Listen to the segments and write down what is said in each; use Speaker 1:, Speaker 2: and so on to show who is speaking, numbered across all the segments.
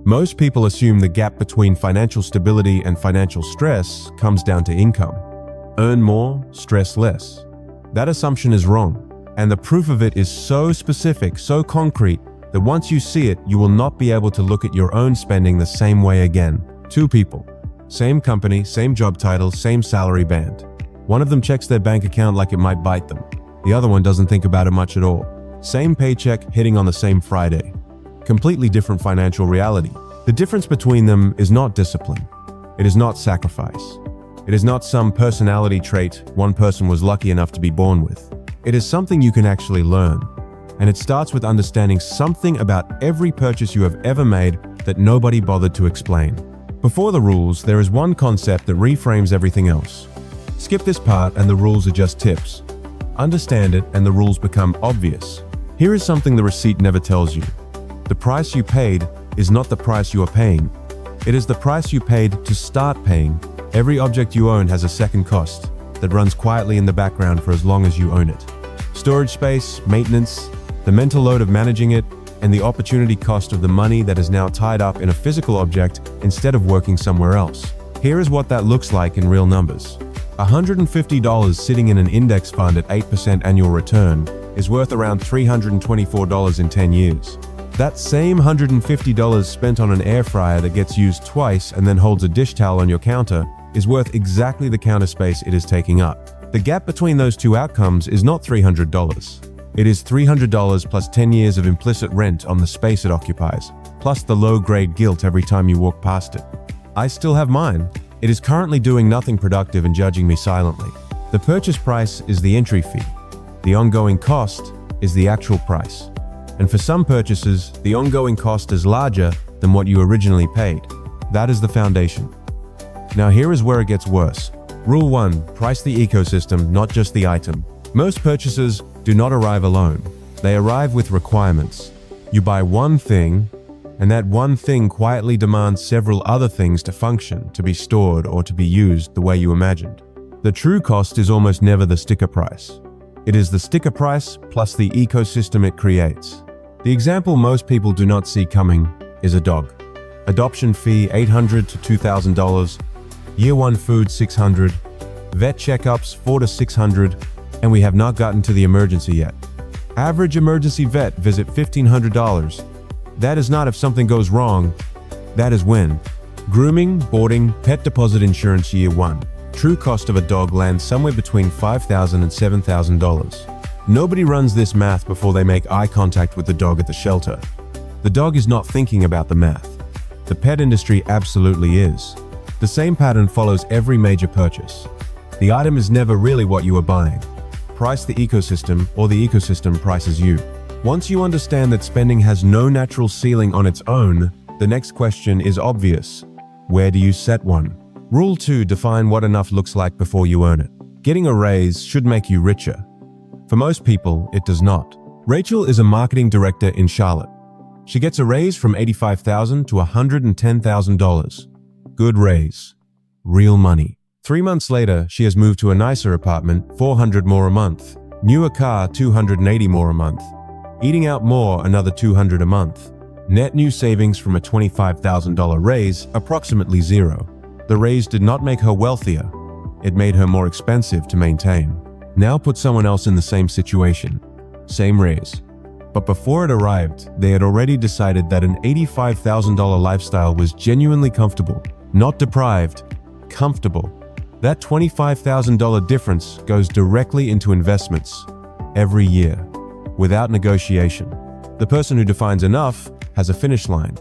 Speaker 1: Most people assume the gap between financial stability and financial stress comes down to income. Earn more, stress less. That assumption is wrong, and the proof of it is so specific, so concrete, that once you see it, you will not be able to look at your own spending the same way again. Two people, same company, same job title, same salary band. One of them checks their bank account like it might bite them. The other one doesn't think about it much at all. Same paycheck hitting on the same Friday. Completely different financial reality. The difference between them is not discipline. It is not sacrifice. It is not some personality trait one person was lucky enough to be born with. It is something you can actually learn. And it starts with understanding something about every purchase you have ever made that nobody bothered to explain. Before the rules, there is one concept that reframes everything else. Skip this part and the rules are just tips. Understand it and the rules become obvious. Here is something the receipt never tells you. The price you paid is not the price you are paying. It is the price you paid to start paying. Every object you own has a second cost that runs quietly in the background for as long as you own it. Storage space, maintenance, the mental load of managing it, and the opportunity cost of the money that is now tied up in a physical object instead of working somewhere else. Here is what that looks like in real numbers. $150 sitting in an index fund at 8% annual return is worth around $324 in 10 years. That same $150 spent on an air fryer that gets used twice and then holds a dish towel on your counter is worth exactly the counter space it is taking up. The gap between those two outcomes is not $300. It is $300 plus 10 years of implicit rent on the space it occupies, plus the low-grade guilt every time you walk past it. I still have mine. It is currently doing nothing productive and judging me silently. The purchase price is the entry fee. The ongoing cost is the actual price. And for some purchases, the ongoing cost is larger than what you originally paid. That is the foundation. Now here is where it gets worse. Rule 1, price the ecosystem, not just the item. Most purchases do not arrive alone. They arrive with requirements. You buy one thing, and that one thing quietly demands several other things to function, to be stored, or to be used the way you imagined. The true cost is almost never the sticker price. It is the sticker price plus the ecosystem it creates. The example most people do not see coming is a dog. Adoption fee $800 to $2,000, year one food $600, vet checkups $400 to $600, and we have not gotten to the emergency yet. Average emergency vet visit $1,500. That is not if something goes wrong, that is when. Grooming, boarding, pet deposit insurance year one. True cost of a dog lands somewhere between $5,000 and $7,000. Nobody runs this math before they make eye contact with the dog at the shelter. The dog is not thinking about the math. The pet industry absolutely is. The same pattern follows every major purchase. The item is never really what you are buying. Price the ecosystem, or the ecosystem prices you. Once you understand that spending has no natural ceiling on its own, the next question is obvious. Where do you set one? Rule 2, define what enough looks like before you earn it. Getting a raise should make you richer. For most people, it does not. Rachel is a marketing director in Charlotte. She gets a raise from $85,000 to $110,000. Good raise. Real money. 3 months later, she has moved to a nicer apartment, $400 more a month. Newer car, $280 more a month. Eating out more, another $200 a month. Net new savings from a $25,000 raise, approximately zero. The raise did not make her wealthier. It made her more expensive to maintain. Now put someone else in the same situation. Same raise. But before it arrived, they had already decided that an $85,000 lifestyle was genuinely comfortable. Not deprived, comfortable. That $25,000 difference goes directly into investments every year, without negotiation. The person who defines enough has a finish line.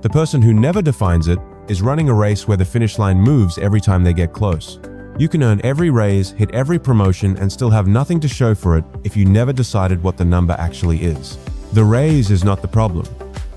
Speaker 1: The person who never defines it is running a race where the finish line moves every time they get close. You can earn every raise, hit every promotion, and still have nothing to show for it if you never decided what the number actually is. The raise is not the problem.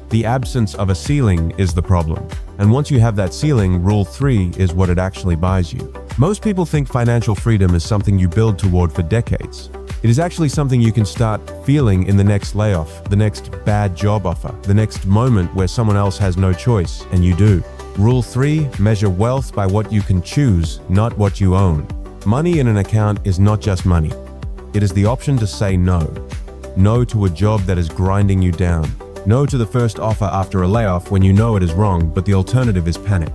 Speaker 1: The absence of a ceiling is the problem. And once you have that ceiling, Rule 3 is what it actually buys you. Most people think financial freedom is something you build toward for decades. It is actually something you can start feeling in the next layoff, the next bad job offer, the next moment where someone else has no choice and you do. Rule 3, measure wealth by what you can choose, not what you own. Money in an account is not just money. It is the option to say no. No to a job that is grinding you down. No to the first offer after a layoff when you know it is wrong, but the alternative is panic.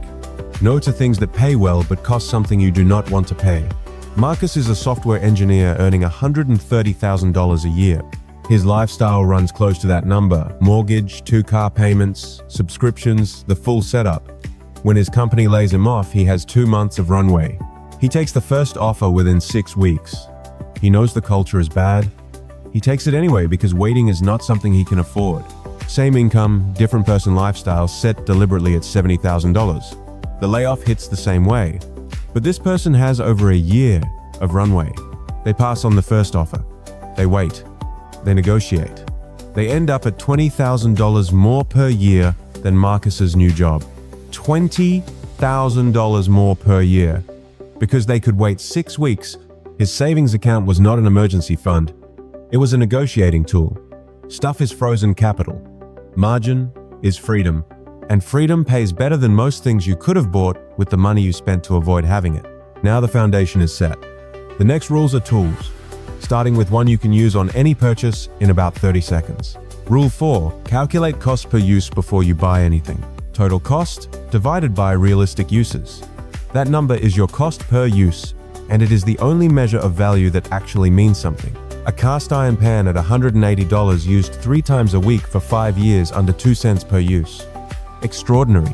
Speaker 1: No to things that pay well but cost something you do not want to pay. Marcus is a software engineer earning $130,000 a year. His lifestyle runs close to that number: mortgage, 2 car payments, subscriptions, the full setup. When his company lays him off, he has 2 months of runway. He takes the first offer within 6 weeks. He knows the culture is bad. He takes it anyway because waiting is not something he can afford. Same income, different person lifestyle, set deliberately at $70,000. The layoff hits the same way. But this person has over a year of runway. They pass on the first offer. They wait. They negotiate. They end up at $20,000 more per year than Marcus's new job. $20,000 more per year. Because they could wait 6 weeks, his savings account was not an emergency fund. It was a negotiating tool. Stuff is frozen capital. Margin is freedom. And freedom pays better than most things you could have bought with the money you spent to avoid having it. Now the foundation is set. The next rules are tools, starting with one you can use on any purchase in about 30 seconds. Rule 4, calculate cost per use before you buy anything. Total cost divided by realistic uses. That number is your cost per use, and it is the only measure of value that actually means something. A cast iron pan at $180 used 3 times a week for 5 years under 2 cents per use. Extraordinary.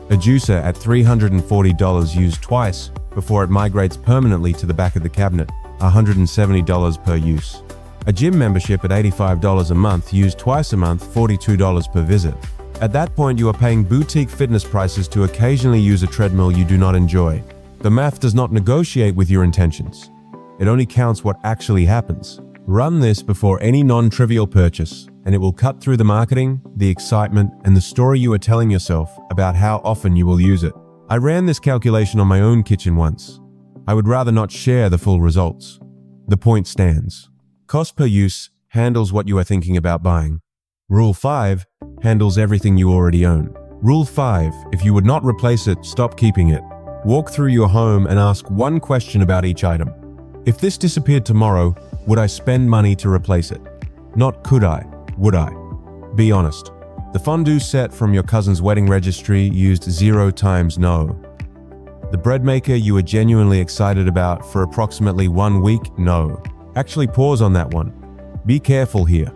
Speaker 1: A juicer at $340 used twice before it migrates permanently to the back of the cabinet, $170 per use. A gym membership at $85 a month used twice a month, $42 per visit. At that point, you are paying boutique fitness prices to occasionally use a treadmill you do not enjoy. The math does not negotiate with your intentions. It only counts what actually happens. Run this before any non-trivial purchase, and it will cut through the marketing, the excitement, and the story you are telling yourself about how often you will use it. I ran this calculation on my own kitchen once. I would rather not share the full results. The point stands. Cost per use handles what you are thinking about buying. Rule 5 handles everything you already own. Rule 5, if you would not replace it, stop keeping it. Walk through your home and ask one question about each item. If this disappeared tomorrow, would I spend money to replace it? Not could I, would I? Be honest. The fondue set from your cousin's wedding registry used 0 times no. The bread maker you were genuinely excited about for approximately 1 week, no. Actually pause on that one. Be careful here,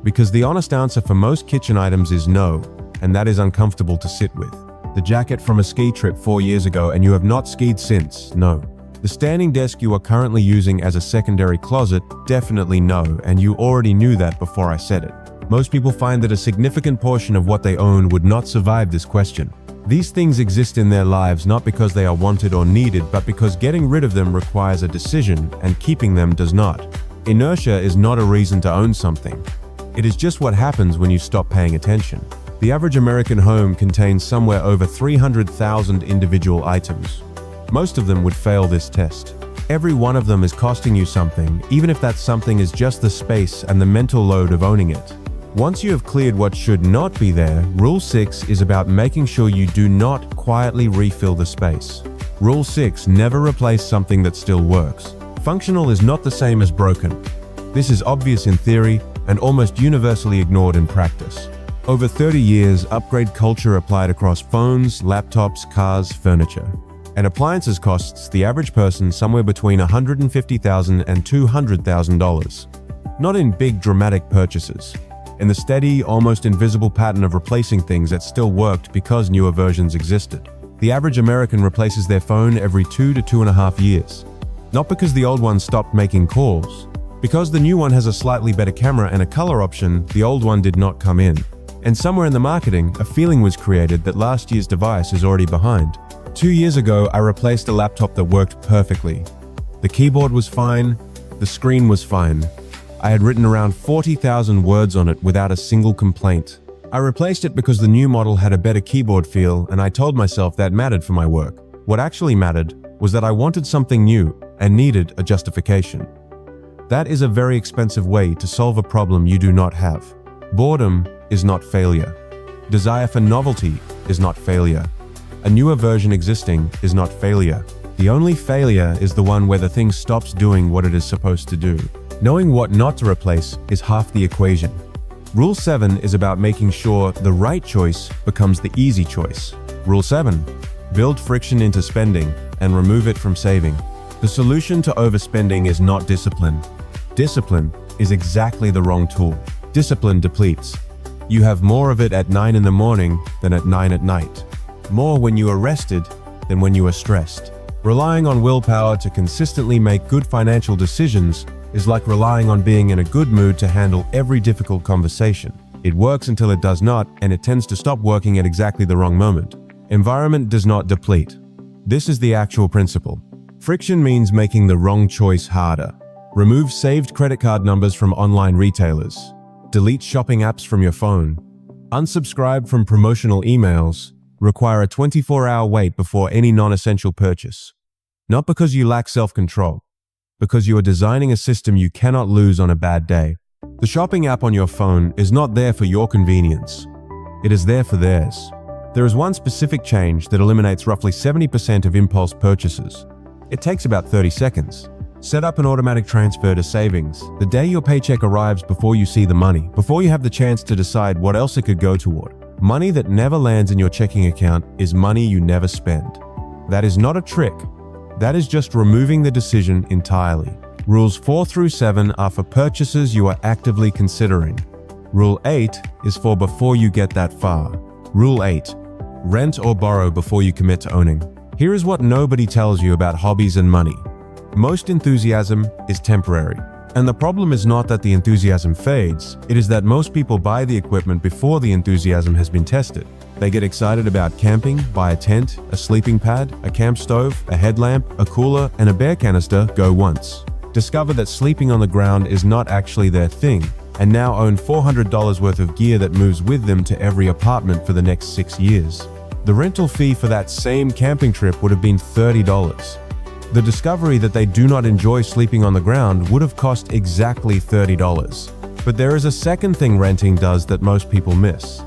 Speaker 1: because the honest answer for most kitchen items is no, and that is uncomfortable to sit with. The jacket from a ski trip 4 years ago and you have not skied since, no. The standing desk you are currently using as a secondary closet, definitely no, and you already knew that before I said it. Most people find that a significant portion of what they own would not survive this question. These things exist in their lives not because they are wanted or needed, but because getting rid of them requires a decision, and keeping them does not. Inertia is not a reason to own something. It is just what happens when you stop paying attention. The average American home contains somewhere over 300,000 individual items. Most of them would fail this test. Every one of them is costing you something, even if that something is just the space and the mental load of owning it. Once you have cleared what should not be there, Rule 6 is about making sure you do not quietly refill the space. Rule 6, never replace something that still works. Functional is not the same as broken. This is obvious in theory and almost universally ignored in practice. Over 30 years, upgrade culture applied across phones, laptops, cars, furniture. And appliances costs the average person somewhere between $150,000 and $200,000. Not in big dramatic purchases. In the steady, almost invisible pattern of replacing things that still worked because newer versions existed. The average American replaces their phone every 2 to 2.5 years. Not because the old one stopped making calls. Because the new one has a slightly better camera and a color option, the old one did not come in. And somewhere in the marketing, a feeling was created that last year's device is already behind. 2 years ago, I replaced a laptop that worked perfectly. The keyboard was fine, the screen was fine. I had written around 40,000 words on it without a single complaint. I replaced it because the new model had a better keyboard feel, and I told myself that mattered for my work. What actually mattered was that I wanted something new and needed a justification. That is a very expensive way to solve a problem you do not have. Boredom is not failure. Desire for novelty is not failure. A newer version existing is not failure. The only failure is the one where the thing stops doing what it is supposed to do. Knowing what not to replace is half the equation. Rule 7 is about making sure the right choice becomes the easy choice. Rule 7. Build friction into spending and remove it from saving. The solution to overspending is not discipline. Discipline is exactly the wrong tool. Discipline depletes. You have more of it at 9 in the morning than at 9 at night. More when you are rested than when you are stressed. Relying on willpower to consistently make good financial decisions is like relying on being in a good mood to handle every difficult conversation. It works until it does not, and it tends to stop working at exactly the wrong moment. Environment does not deplete. This is the actual principle. Friction means making the wrong choice harder. Remove saved credit card numbers from online retailers. Delete shopping apps from your phone. Unsubscribe from promotional emails. Require a 24-hour wait before any non-essential purchase. Not because you lack self-control, because you are designing a system you cannot lose on a bad day. The shopping app on your phone is not there for your convenience. It is there for theirs. There is one specific change that eliminates roughly 70% of impulse purchases. It takes about 30 seconds. Set up an automatic transfer to savings the day your paycheck arrives, before you see the money, before you have the chance to decide what else it could go toward. Money that never lands in your checking account is money you never spend. That is not a trick. That is just removing the decision entirely. Rules 4 through 7 are for purchases you are actively considering. Rule 8 is for before you get that far. Rule 8. Rent or borrow before you commit to owning. Here is what nobody tells you about hobbies and money. Most enthusiasm is temporary. And the problem is not that the enthusiasm fades, it is that most people buy the equipment before the enthusiasm has been tested. They get excited about camping, buy a tent, a sleeping pad, a camp stove, a headlamp, a cooler, and a bear canister, go once. Discover that sleeping on the ground is not actually their thing, and now own $400 worth of gear that moves with them to every apartment for the next 6 years. The rental fee for that same camping trip would have been $30. The discovery that they do not enjoy sleeping on the ground would have cost exactly $30. But there is a second thing renting does that most people miss.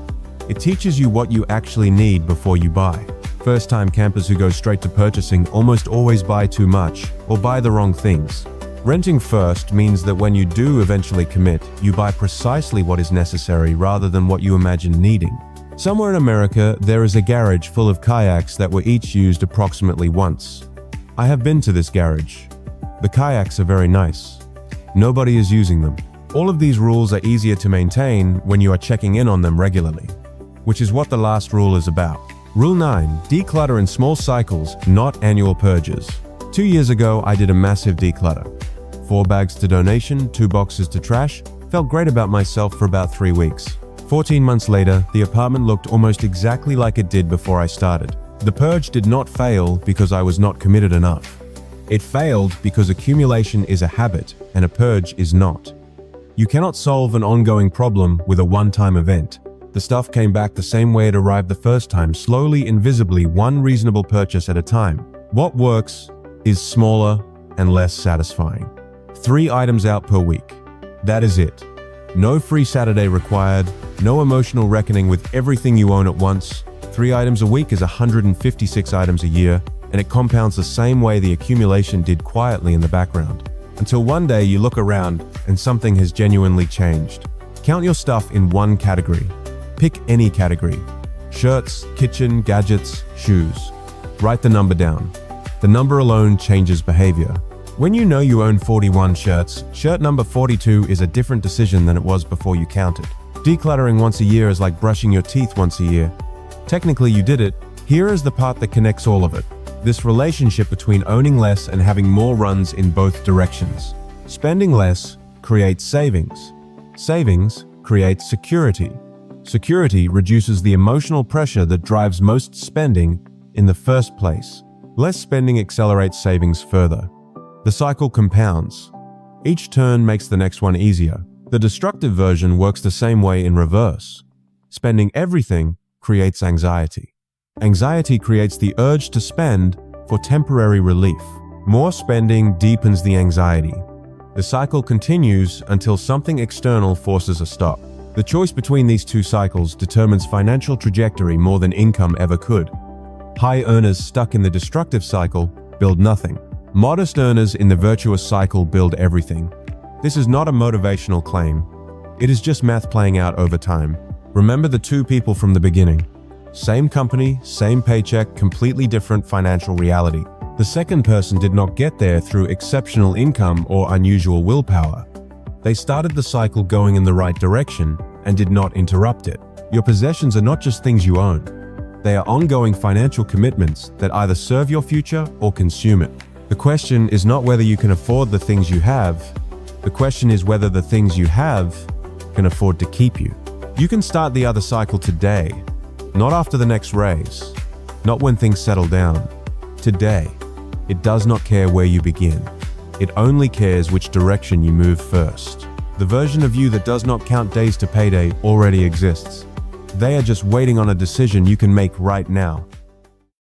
Speaker 1: It teaches you what you actually need before you buy. First-time campers who go straight to purchasing almost always buy too much or buy the wrong things. Renting first means that when you do eventually commit, you buy precisely what is necessary rather than what you imagine needing. Somewhere in America, there is a garage full of kayaks that were each used approximately once. I have been to this garage. The kayaks are very nice. Nobody is using them. All of these rules are easier to maintain when you are checking in on them regularly, which is what the last rule is about. Rule 9. Declutter in small cycles, not annual purges. 2 years ago, I did a massive declutter. 4 bags to donation, 2 boxes to trash. Felt great about myself for about 3 weeks. 14 months later, the apartment looked almost exactly like it did before I started. The purge did not fail because I was not committed enough. It failed because accumulation is a habit and a purge is not. You cannot solve an ongoing problem with a one-time event. The stuff came back the same way it arrived the first time, slowly, invisibly, one reasonable purchase at a time. What works is smaller and less satisfying. 3 items out per week. That is it. No free Saturday required, no emotional reckoning with everything you own at once. 3 items a week is 156 items a year, and it compounds the same way the accumulation did quietly in the background. Until one day you look around and something has genuinely changed. Count your stuff in one category. Pick any category. Shirts, kitchen, gadgets, shoes. Write the number down. The number alone changes behavior. When you know you own 41 shirts, shirt number 42 is a different decision than it was before you counted. Decluttering once a year is like brushing your teeth once a year. Technically you did it. Here is the part that connects all of it. This relationship between owning less and having more runs in both directions. Spending less creates savings. Savings creates security. Security reduces the emotional pressure that drives most spending in the first place. Less spending accelerates savings further. The cycle compounds. Each turn makes the next one easier. The destructive version works the same way in reverse. Spending everything creates anxiety. Anxiety creates the urge to spend for temporary relief. More spending deepens the anxiety. The cycle continues until something external forces a stop. The choice between these two cycles determines financial trajectory more than income ever could. High earners stuck in the destructive cycle build nothing. Modest earners in the virtuous cycle build everything. This is not a motivational claim. It is just math playing out over time. Remember the two people from the beginning. Same company, same paycheck, completely different financial reality. The second person did not get there through exceptional income or unusual willpower. They started the cycle going in the right direction and did not interrupt it. Your possessions are not just things you own. They are ongoing financial commitments that either serve your future or consume it. The question is not whether you can afford the things you have. The question is whether the things you have can afford to keep you. You can start the other cycle today, not after the next raise, not when things settle down. Today, it does not care where you begin. It only cares which direction you move first. The version of you that does not count days to payday already exists. They are just waiting on a decision you can make right now.